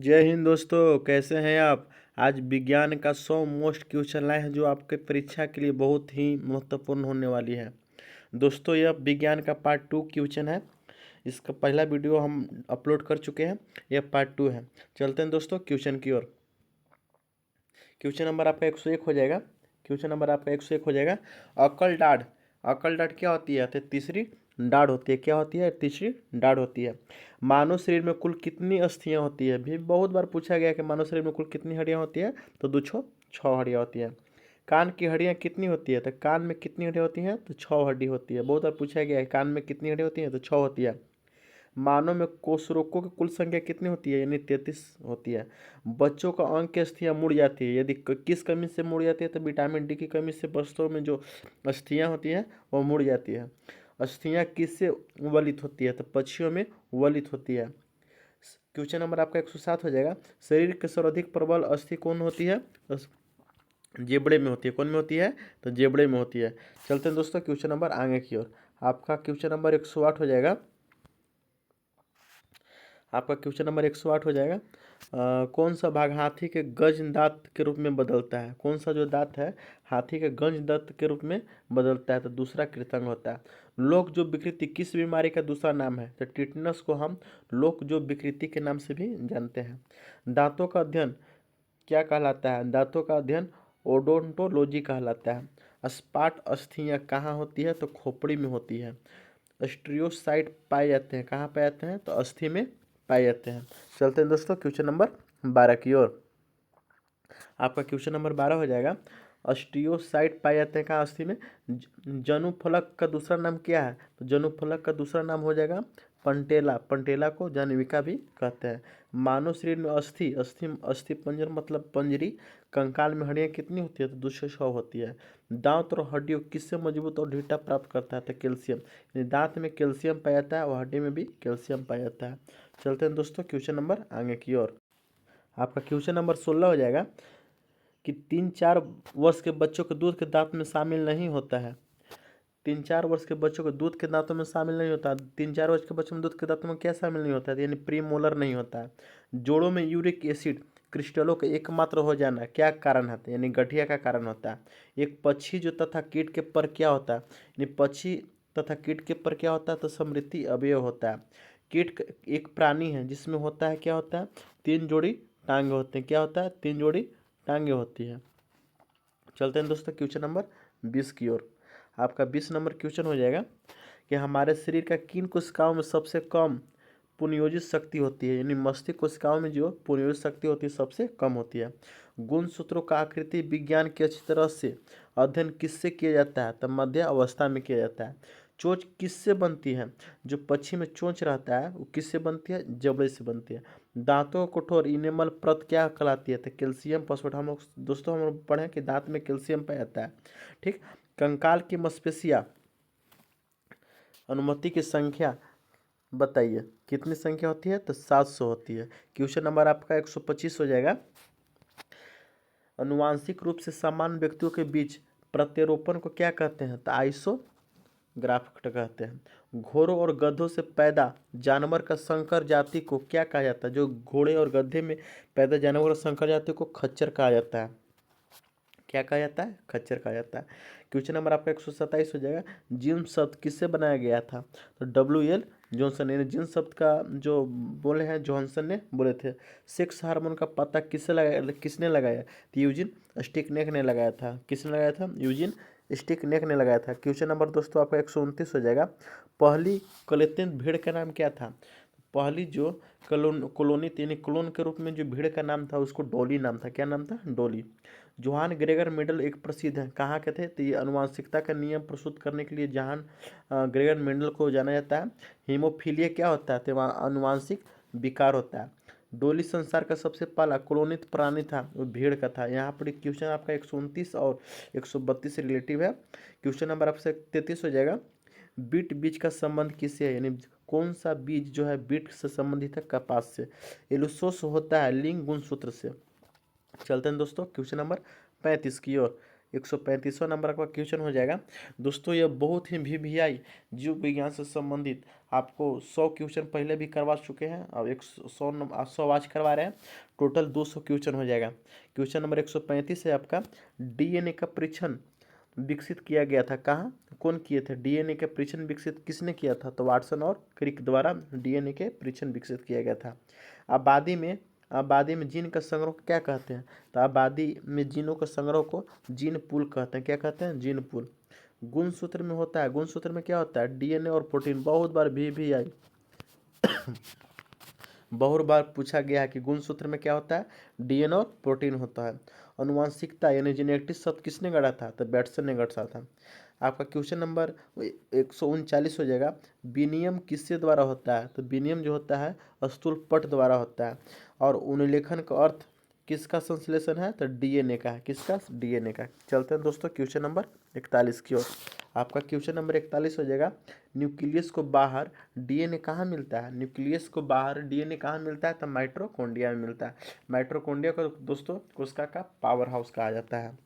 जय हिंद दोस्तों, कैसे हैं आप। आज विज्ञान का 100 मोस्ट क्वेश्चन लाए हैं जो आपके परीक्षा के लिए बहुत ही महत्वपूर्ण होने वाली है। दोस्तों, यह विज्ञान का पार्ट 2 क्वेश्चन है। इसका पहला वीडियो हम अपलोड कर चुके हैं। यह पार्ट 2 है। चलते हैं दोस्तों क्वेश्चन की ओर। क्वेश्चन नंबर आपका 101 हो जाएगा। क्वेश्चन नंबर आपका 101 हो जाएगा। अकल डाढ़। अकल डाढ़ क्या होती है? तो तीसरी डाढ़ होती है। क्या होती है? तीसरी डाढ़ होती है। मानव शरीर में कुल कितनी अस्थियां होती है? भी बहुत बार पूछा गया कि मानव शरीर में कुल कितनी हड्डियां होती है। तो दो छः हड्डियां होती है। कान की हड्डियां कितनी होती है? तो कान में कितनी हड्डियां होती हैं? तो 6 हड्डी होती है। बहुत बार पूछा गया है कान में कितनी हड्डियां होती हैं? तो 6 होती है। मानव में कोषरोगों की कुल संख्या कितनी होती है? यानी 33 होती है। बच्चों का अंग की अस्थियां मुड़ जाती है, यदि किस कमी से मुड़ जाती है? तो विटामिन डी की कमी से बच्चों में जो अस्थियां होती हैं वो मुड़ जाती है। अस्थियां किससे वलित होती है? तो पक्षियों में वलित होती है। क्वेश्चन नंबर आपका 107 हो जाएगा। शरीर के सर्वाधिक प्रबल अस्थि कौन होती है? जेबड़े में होती है। कौन में होती है? तो जेबड़े में होती है। चलते हैं दोस्तों क्वेश्चन नंबर आगे की ओर। आपका क्वेश्चन नंबर 108 हो जाएगा। आपका क्वेश्चन नंबर 108 हो जाएगा। कौन सा भाग हाथी के गज दांत के रूप में बदलता है? कौन सा जो दांत है हाथी के गज दांत के रूप में बदलता है? तो दूसरा कृतंग होता है। लोक जो विकृति किस बीमारी का दूसरा नाम है? तो टिटनस को हम लोक जो विकृति के नाम से भी जानते हैं। दांतों का अध्ययन क्या कहलाता है? दांतों का अध्ययन ओडोंटोलॉजी कहलाता है। स्पाट अस्थियां कहाँ होती है? तो खोपड़ी में होती है। स्ट्रियोसाइट पाए जाते हैं कहाँ पाए जाते हैं? तो अस्थि में पाए जाते हैं। चलते हैं दोस्तों क्वेश्चन नंबर 12 की ओर। आपका क्वेश्चन नंबर 12 हो जाएगा। अस्टियोसाइट पाए जाते हैं कहाँ? अस्थि में। जनुफलक का दूसरा नाम क्या है? तो जनुफलक का दूसरा नाम हो जाएगा पंटेला। पंटेला को जन्विका भी कहते हैं। मानव शरीर में अस्थि अस्थि अस्थि पंजर मतलब पंजरी। कंकाल में हड्डियां कितनी होती है? तो 206 होती है। दांत और हड्डियों किससे मजबूत और ढीठा प्राप्त करता है? तो कैल्शियम। यानी दांत में कैल्शियम पाया जाता है और हड्डी में भी कैल्शियम पाया जाता है। चलते हैं दोस्तों क्वेश्चन नंबर आगे की ओर। आपका क्वेश्चन नंबर 16 हो जाएगा कि 3-4 वर्ष के बच्चों के दूध के दांत में शामिल नहीं होता है। 3-4 वर्ष के बच्चों के दूध के दांतों में शामिल नहीं होता। 3-4 वर्ष के बच्चों में दूध के दांतों में क्या शामिल नहीं होता है? यानी प्रीमोलर नहीं होता है। जोड़ों में यूरिक एसिड क्रिस्टलों का एकमात्र हो जाना क्या कारण है? यानी गठिया का कारण होता है। एक पक्षी जो तथा कीट के पर क्या होता है? यानी पक्षी तथा कीट के पर क्या होता है? तो समृद्धि अवयव होता है। कीट एक प्राणी है जिसमें होता है क्या होता है? 3 जोड़ी टांगे होते हैं। क्या होता है? 3 जोड़ी टांगे होती है। चलते हैं दोस्तों क्वेश्चन नंबर 20 की ओर। आपका 20 नंबर क्वेश्चन हो जाएगा कि हमारे शरीर का किन कोशिकाओं में सबसे कम पुनर्योजित शक्ति होती है? यानी मस्तिष्क कोशिकाओं में जो पुनर्योजित शक्ति होती है सबसे कम होती है। गुणसूत्रों का आकृति विज्ञान की अच्छी तरह से अध्ययन किससे किया जाता है? तब मध्य अवस्था में किया जाता है। चोंच किससे बनती है? जो पक्षी में चोंच रहता है वो किससे बनती है? जबड़े से बनती है। दांतों का कठोर इनेमल परत क्या कहलाती है? तो कैल्शियम फॉस्फेट। हम लोग दोस्तों हम लोग पढ़े कि दांत में कैल्शियम पाया जाता है। ठीक। कंकाल की मांसपेशियां अनुमति की संख्या बताइए। कितनी संख्या होती है? तो 700 होती है। क्वेश्चन नंबर आपका 125 हो जाएगा। अनुवांशिक रूप से समान व्यक्तियों के बीच प्रत्यारोपण को क्या कहते हैं? तो आइसोग्राफ्ट कहते हैं। घोड़ों और गधों से पैदा जानवर का संकर जाति को क्या कहा जाता है? जो घोड़े और गधे में पैदा जानवर का संकर जाति को खच्चर कहा जाता है। क्या कहा जाता है? खच्चर कहा जाता है। क्वेश्चन नंबर आपका 127 हो जाएगा। जीन शब्द किससे बनाया गया था? तो W.L. जॉनसन। यानी जीन शब्द का जो बोले हैं जॉनसन ने बोले थे। सेक्स हार्मोन का पता किसने लगाया? तो यूजिन स्टिकनेक ने लगाया था। किसने लगाया था? यूजिन स्टिकनेक ने लगाया था। क्वेश्चन नंबर दोस्तों आपका 129 हो जाएगा। पहली कलेक्टिव भेड़ का नाम क्या था? पहली जो कॉलोनी थी यानी क्लोन के रूप में जो भेड़ का नाम था उसको डॉली नाम था। क्या नाम था? डॉली। जोहान ग्रेगर मेंडल एक प्रसिद्ध है कहाँ के थे? तो ये आनुवंशिकता का नियम प्रस्तुत करने के लिए जोहान ग्रेगर मेंडल को जाना जाता है। हीमोफीलिया क्या होता है? तो वहाँ आनुवंशिक विकार होता है। डोली संसार का सबसे पहला क्लोनित प्राणी था वो भेड़ का था। यहाँ पर क्वेश्चन आपका 129 और 132 से रिलेटिव है। क्वेश्चन नंबर आपसे 33 हो जाएगा। बीट बीज का संबंध किससे है? यानी कौन सा बीज जो है बीट से संबंधित है? कपास से। एलुसोस होता है लिंग गुणसूत्र से। चलते हैं दोस्तों क्वेश्चन नंबर 35 की ओर। 135वां नंबर आपका क्वेश्चन हो जाएगा। दोस्तों ये बहुत ही VVI जीव विज्ञान से संबंधित आपको 100 क्वेश्चन पहले भी करवा चुके हैं, अब 100 आज करवा रहे हैं। टोटल 200 क्वेश्चन हो जाएगा। क्वेश्चन नंबर 135 है आपका, DNA का परीक्षण विकसित किया गया था कहाँ, कौन किए थे? DNA के परीक्षण विकसित किसने किया था? तो वाटसन और क्रिक द्वारा DNA के परीक्षण विकसित किया गया था। आबादी में जीन का संग्रह को क्या कहते हैं? तो आबादी में जीनों के संग्रह को जीन पूल कहते हैं। क्या कहते हैं? Gene pool. गुणसूत्र में होता है, गुणसूत्र में क्या होता है? DNA और प्रोटीन। बहुत बार VVI बहुत बार पूछा गया है कि गुणसूत्र में क्या होता है? DNA और प्रोटीन होता है। अनुवांशिकता यानी जेनेटिक शब्द किसने गढ़ा था? तो बैटसन ने गढ़ा था। आपका क्वेश्चन नंबर 139 हो जाएगा, विनिमय किससे द्वारा होता है? तो विनिमय जो होता है स्थूल पट द्वारा होता है। और उन्लेखन का अर्थ किसका संश्लेषण है? तो DNA का है। किसका? DNA का। चलते हैं दोस्तों क्वेश्चन नंबर 41 की ओर। आपका क्वेश्चन नंबर 41 हो जाएगा, न्यूक्लियस को बाहर DNA कहाँ मिलता है? न्यूक्लियस को बाहर DNA कहाँ मिलता है? तो माइटोकॉन्ड्रिया में मिलता है। माइटोकॉन्ड्रिया को दोस्तों कोशिका का पावर हाउस कहा जाता है।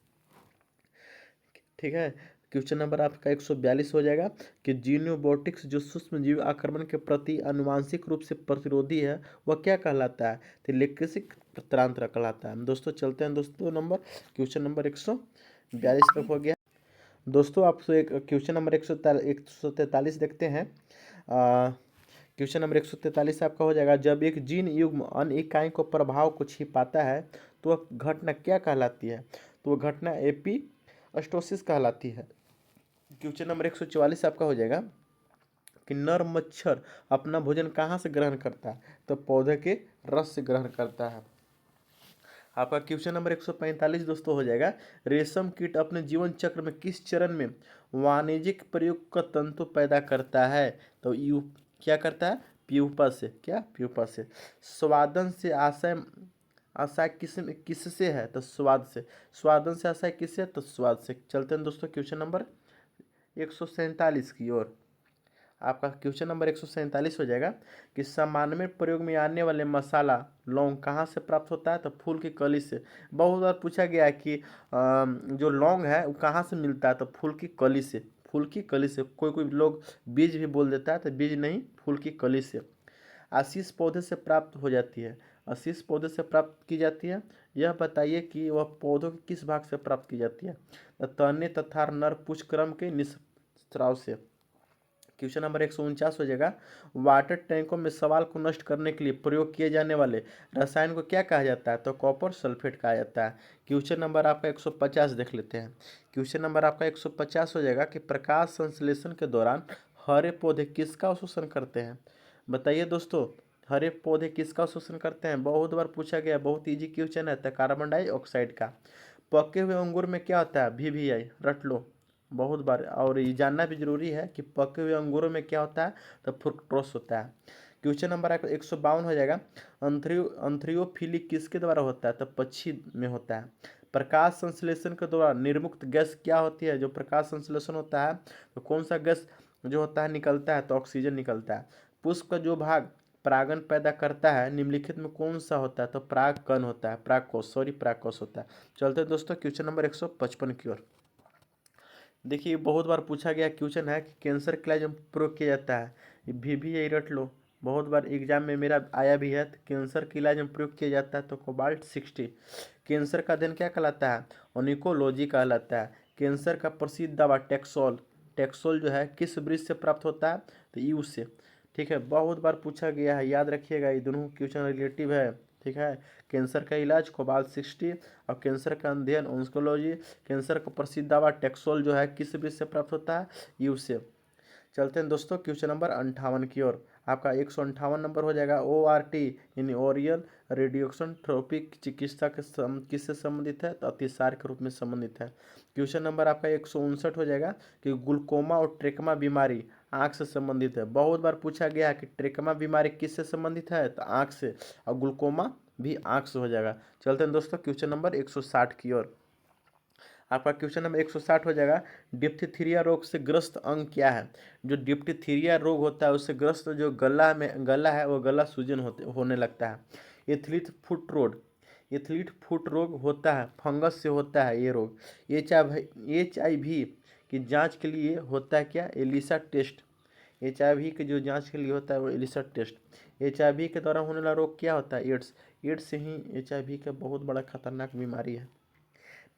ठीक है। क्वेश्चन नंबर आपका 142 हो जाएगा कि जीनोबोटिक्स जो सूक्ष्म जीव आक्रमण के प्रति आनुवांशिक रूप से प्रतिरोधी है वह क्या कहलाता है? तो लेक्सिक तंत्र कहलाता है। दोस्तों चलते हैं दोस्तों नंबर क्वेश्चन नंबर 142 तक हो गया। दोस्तों आपसे एक क्वेश्चन नंबर 143 देखते हैं। क्वेश्चन नंबर 143 आपका हो जाएगा, जब एक जीन युग्म अन्य इकाई को प्रभाव को छिपाता है तो वह घटना क्या कहलाती है? तो वह घटना एपिस्टोसिस कहलाती है। क्वेश्चन नंबर 144 आपका हो जाएगा कि नर मच्छर अपना भोजन कहाँ से ग्रहण करता है? तो पौधे के रस से ग्रहण करता है। आपका क्वेश्चन नंबर 145 दोस्तों हो जाएगा, रेशम कीट अपने जीवन चक्र में किस चरण में वाणिज्यिक प्रयोग का तंतु पैदा करता है? तो क्या करता है? प्यूपा से। क्या? प्यूपा से। स्वादन से आशय आशय किससे है? तो स्वाद से। स्वादन से आशय किससे है? तो स्वाद से। चलते हैं दोस्तों क्वेश्चन नंबर 147 की ओर। आपका क्वेश्चन नंबर 147 हो जाएगा कि सामान्य प्रयोग में आने वाले मसाला लौंग कहाँ से प्राप्त होता है? तो फूल की कली से। बहुत बार पूछा गया है कि जो लौंग है वो कहाँ से मिलता है? तो फूल की कली से। फूल की कली से। कोई कोई लोग बीज भी बोल देता है, तो बीज नहीं, फूल की कली से। आशीष पौधे से प्राप्त हो जाती है। आशीष पौधे से प्राप्त की जाती है। यह बताइए कि वह पौधों के किस भाग से प्राप्त की जाती है? तने तथा नर पुष्पक्रम के निस्राव से। क्वेश्चन नंबर 149 हो जाएगा, वाटर टैंकों में सवाल को नष्ट करने के लिए प्रयोग किए जाने वाले रसायन को क्या कहा जाता है? तो कॉपर सल्फेट कहा जाता है। क्वेश्चन नंबर आपका 150 देख लेते हैं। क्वेश्चन नंबर आपका 150 हो जाएगा कि प्रकाश संश्लेषण के दौरान हरे पौधे किसका शोषण करते हैं? बताइए दोस्तों, हरे पौधे किसका शोषण करते हैं? बहुत बार पूछा गया, बहुत ईजी क्वेश्चन है। तो कार्बन डाइऑक्साइड का। पके हुए अंगूर में क्या होता है? VVI रट लो बहुत बार, और ये जानना भी जरूरी है कि पके हुए अंगूरों में क्या होता है? तो फ्रुक्टोस होता है। क्वेश्चन नंबर 152 हो जाएगा, अंथ्रियोफिली किसके द्वारा होता है? तो पक्षी में होता है। प्रकाश संश्लेषण के दौरान निर्मुक्त गैस क्या होती है? जो प्रकाश संश्लेषण होता है तो कौन सा गैस जो होता है निकलता है? तो ऑक्सीजन निकलता है। पुष्प का जो भाग परागण पैदा करता है निम्नलिखित में कौन सा होता है? तो परागकण होता है। परागकोश होता है। चलते हैं दोस्तों क्वेश्चन नंबर 155 की ओर। देखिए बहुत बार पूछा गया क्वेश्चन है कि कैंसर के इलाज में प्रयोग किया जाता है। ये भी यही रट लो, बहुत बार एग्जाम में मेरा आया भी है। तो कैंसर के इलाज में प्रयोग किया जाता है तो कोबाल्ट 60। कैंसर का अध्ययन क्या कहलाता है? ओनिकोलॉजी कहलाता है। कैंसर का प्रसिद्ध दवा टेक्सोल। टेक्सोल जो है किस वृक्ष से प्राप्त होता है? तो ईव से। ठीक है, बहुत बार पूछा गया है, याद रखिएगा, ये दोनों क्वेश्चन रिलेटिव है। ठीक है, कैंसर का इलाज कोबाल्ट 60 और कैंसर का अध्ययन ओंकोलॉजी। कैंसर का प्रसिद्ध दवा टेक्सोल जो है किस वृक्ष से प्राप्त होता है? ईव से। चलते हैं दोस्तों क्वेश्चन नंबर 58 की ओर। आपका 158 नंबर हो जाएगा, ORT यानी ओरियल रेडिएशन थेरेपी चिकित्सा के किससे संबंधित है? तो अतिसार के रूप में संबंधित है। क्वेश्चन नंबर आपका 159 हो जाएगा कि ग्लूकोमा और ट्रेकमा बीमारी आँख से संबंधित है। बहुत बार पूछा गया है कि ट्रेकमा बीमारी किससे संबंधित है? तो आँख से, और ग्लूकोमा भी आँख से हो जाएगा। चलते हैं दोस्तों क्वेश्चन नंबर 160 की ओर। आपका क्वेश्चन नंबर 160 हो जाएगा, डिप्थीरिया रोग से ग्रस्त अंग क्या है? जो डिप्थीरिया रोग होता है उससे ग्रस्त जो गला है वो गला सूजन होने लगता है। एथलीट फुट रोग एथलीट फुट रोग होता है, फंगस से होता है ये रोग। HIV की जांच के लिए होता है क्या, एलिसा टेस्ट। HIV की जो जांच के लिए होता है वो एलिसा टेस्ट। HIV के द्वारा होने वाला रोग क्या होता है, एड्स। एड्स से ही HIV का बहुत बड़ा खतरनाक बीमारी है।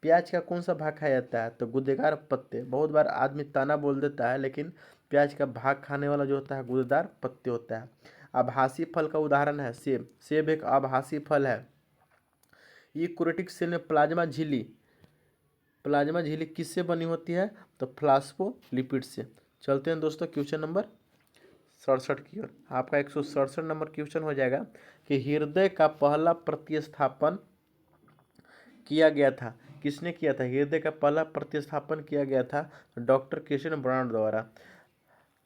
प्याज का कौन सा भाग खाया जाता है, तो गूदेदार पत्ते। बहुत बार आदमी तना बोल देता है, लेकिन प्याज का भाग खाने वाला जो होता है गूदेदार पत्ते होता है। आभासी फल का उदाहरण है सेब। सेब एक आभासी फल है। यूकैरियोटिक सेल में प्लाज्मा झिल्ली किससे बनी होती है, तो फ्लास्फोलिपिड से। चलते हैं दोस्तों क्वेश्चन नंबर 67 की ओर। आपका 167 नंबर क्वेश्चन हो जाएगा कि हृदय का पहला प्रतिस्थापन किया गया था, किसने किया था, हृदय का पहला प्रतिस्थापन किया गया था डॉक्टर क्रिस्टियन ब्रांड द्वारा।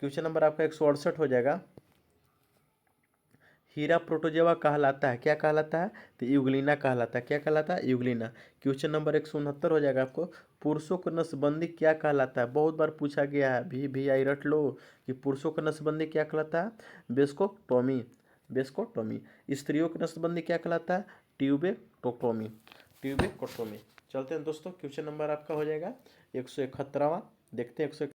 क्वेश्चन नंबर आपका 168 हो जाएगा। हीरा प्रोटोजोआ कहलाता है, क्या कहलाता है, तो यूग्लिना कहलाता है। क्या कहलाता है, यूग्लिना। क्वेश्चन नंबर 169 हो जाएगा आपको। पुरुषों को नसबंदी क्या कहलाता है, बहुत बार पूछा गया है, भी आई रट लो कि पुरुषों का नसबंदी क्या कहलाता है, वेस्कोटोमी। वेस्कोटोमी। स्त्रियों की नसबंदी क्या कहलाता है, ट्यूबेक्टोमी। ट्यूबेक्टोमी। चलते हैं दोस्तों क्वेश्चन नंबर आपका हो जाएगा 171। देखते हैं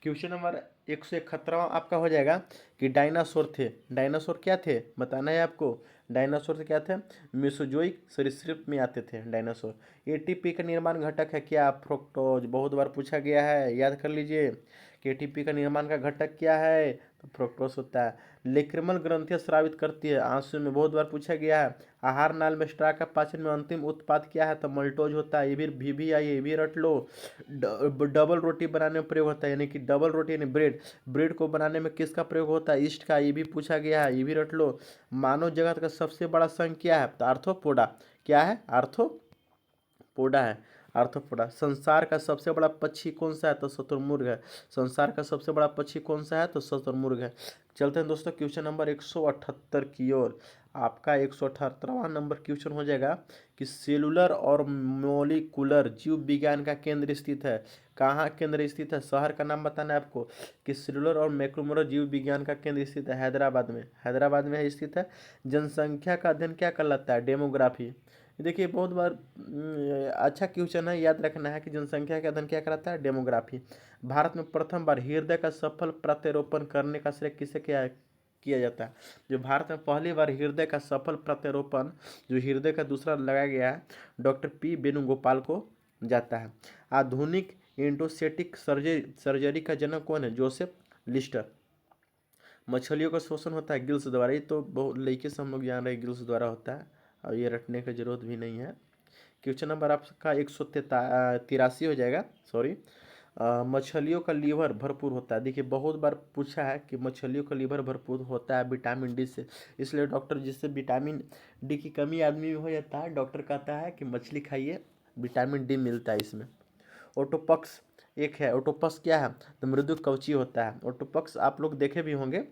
क्वेश्चन नंबर 171 आपका हो जाएगा कि डायनासोर थे। डायनासोर क्या थे, बताना है आपको। डायनासोर क्या थे, मेसोजोइक सरीसृप में आते थे डायनासोर। ATP का निर्माण घटक है क्या, फ्रुक्टोज। बहुत बार पूछा गया है, याद कर लीजिए कि ATP का निर्माण का घटक क्या है, तो फ्रुक्टोज होता है। लेक्रिमल ग्रंथियां स्रावित करती है आंसू में, बहुत बार पूछा गया है। आहार नाल में स्टार्च का पाचन में अंतिम उत्पाद क्या है, तो मल्टोज होता है। ये भी आई, ये भी रट लो। डबल रोटी बनाने में प्रयोग होता है, यानी कि डबल रोटी यानी ब्रेड। ब्रेड को बनाने में किसका प्रयोग होता है, ईस्ट का। ये भी पूछा गया है, ये भी रट लो। मानव जगत का सबसे बड़ा संघ क्या है, तो आर्थ्रोपोडा। क्या है, आर्थ्रोपोडा है। आर्थ्रोपोडा। संसार का सबसे बड़ा पक्षी कौन सा है, तो शुतुरमुर्ग है। संसार का सबसे बड़ा पक्षी कौन सा है, तो शुतुरमुर्ग है। चलते हैं दोस्तों क्वेश्चन नंबर 178 की ओर। आपका 178वां नंबर क्वेश्चन हो जाएगा कि सेलुलर और मोलिकुलर जीव विज्ञान का केंद्र स्थित है। कहाँ केंद्र स्थित है, शहर का नाम बताना है आपको कि सेलुलर और मैक्रोमोलर जीव विज्ञान का केंद्र स्थित है हैदराबाद में। हैदराबाद में है स्थित है। जनसंख्या का अध्ययन क्या कहलाता है, डेमोग्राफी। देखिए बहुत बार अच्छा क्वेश्चन है, याद रखना है कि जनसंख्या का अध्ययन क्या कहलाता है, डेमोग्राफी। भारत में प्रथम बार हृदय का सफल प्रत्यारोपण करने का श्रेय किसे किया जाता है। जो भारत में पहली बार हृदय का सफल प्रत्यारोपण, जो हृदय का दूसरा लगाया गया है, डॉक्टर P वेणुगोपाल को जाता है। आधुनिक एंडोस्टेटिक सर्जरी का जनक कौन है, जोसेफ लिस्टर। मछलियों का शोषण होता है गिल्स द्वारा, ये तो बहुत लड़के से हम लोग जान रहे हैं गिल्स द्वारा होता है, और ये रटने की जरूरत भी नहीं है। क्वेश्चन नंबर आपका 183 हो जाएगा, सॉरी। मछलियों का लीवर भरपूर होता है। देखिए बहुत बार पूछा है कि मछलियों का लीवर भरपूर होता है विटामिन डी से, इसलिए डॉक्टर जिससे विटामिन डी की कमी आदमी में हो जाता है, डॉक्टर कहता है कि मछली खाइए, विटामिन डी मिलता है इसमें। ओटोपक्स एक है, ओटोपस क्या है, तो मृदु कवची होता है। ओटोपक्स आप लोग देखे भी होंगे।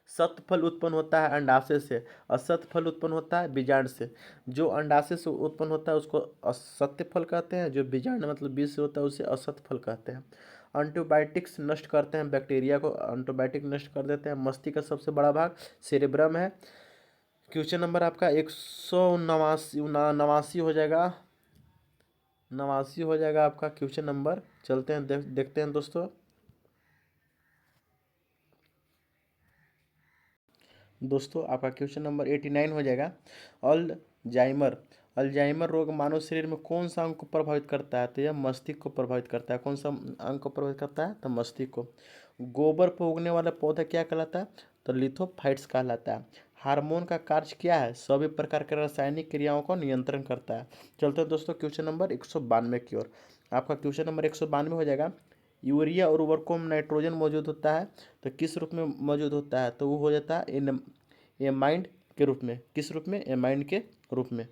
सतफल उत्पन्न होता है अंडाशय से, असत फल उत्पन्न होता है बीजांड से। जो अंडाशय से उत्पन्न होता है उसको असत्य फल कहते हैं, जो बीजांड मतलब बीज से होता है उसे असत फल कहते हैं। एंटीबायोटिक्स नष्ट करते हैं बैक्टीरिया को, एंटीबायोटिक नष्ट कर देते हैं। मस्तिष्क का सबसे बड़ा भाग सेरेब्रम है। क्वेश्चन नंबर आपका 189 हो जाएगा, 89 हो जाएगा आपका क्वेश्चन नंबर। चलते हैं देखते हैं दोस्तों। आपका क्वेश्चन नंबर 89 हो जाएगा। अल्जाइमर। अल्जाइमर रोग मानव शरीर में कौन सा अंग को प्रभावित करता है, तो यह मस्तिष्क को प्रभावित करता है। कौन सा अंग को प्रभावित करता है, तो मस्तिष्क को। गोबर पर उगने वाला पौधा क्या कहलाता है, तो लिथोफाइट्स कहलाता है। हार्मोन का कार्य क्या है, सभी प्रकार के रासायनिक क्रियाओं को नियंत्रण करता है। चलते हैं दोस्तों क्वेश्चन नंबर 192 की ओर। आपका क्वेश्चन नंबर 192 हो जाएगा। यूरिया और उर्वरकों में नाइट्रोजन मौजूद होता है, तो किस रूप में मौजूद होता है, तो वो हो जाता है एमाइड के रूप में। किस रूप में, एमाइड के रूप में।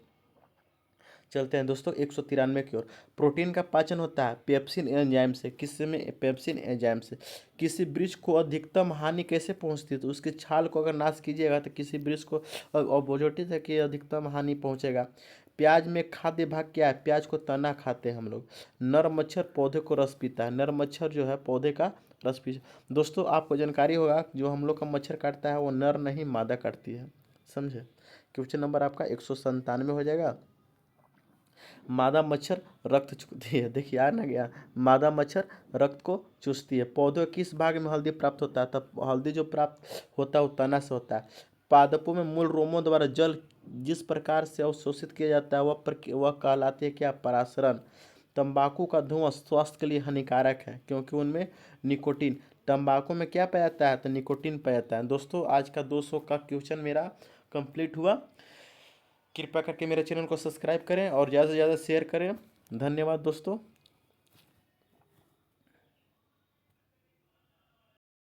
चलते हैं दोस्तों 193 की ओर। प्रोटीन का पाचन होता है पेप्सिन एंजाइम से। किस में, पेप्सिन एंजाइम से। किसी वृक्ष को अधिकतम हानि कैसे पहुंचती है, तो उसके छाल को अगर नाश कीजिएगा तो किसी वृक्ष को ऑपोजिट है कि अधिकतम हानि पहुंचेगा। प्याज में खाद्य भाग क्या है, प्याज को तना खाते हैं हम लोग। नर मच्छर पौधे को रस पीता है। नर मच्छर जो है पौधे का रस पी। दोस्तों आपको जानकारी होगा जो हम लोग का मच्छर काटता है वो नर नहीं मादा काटती है, समझे। क्वेश्चन नंबर आपका 197 हो जाएगा। मादा मच्छर रक्त चूसती है, देखिए आ ना गया, मादा मच्छर रक्त को चूसती है। पौधों के किस भाग में हल्दी प्राप्त होता है? तब हल्दी जो प्राप्त होता है वो तना से होता है। पादपों में मूल रोमों द्वारा जल जिस प्रकार से अवशोषित किया जाता है वह कहलाती है क्या? परासरण। तंबाकू का धुआं स्वास्थ्य के लिए हानिकारक है क्योंकि उनमें निकोटीन, तंबाकू में क्या पाया जाता है? तो निकोटीन पाया जाता है। दोस्तों आज का 200 का क्वेश्चन मेरा कंप्लीट हुआ। कृपया करके मेरे चैनल को सब्सक्राइब करें और ज़्यादा से ज़्यादा शेयर करें। धन्यवाद दोस्तों।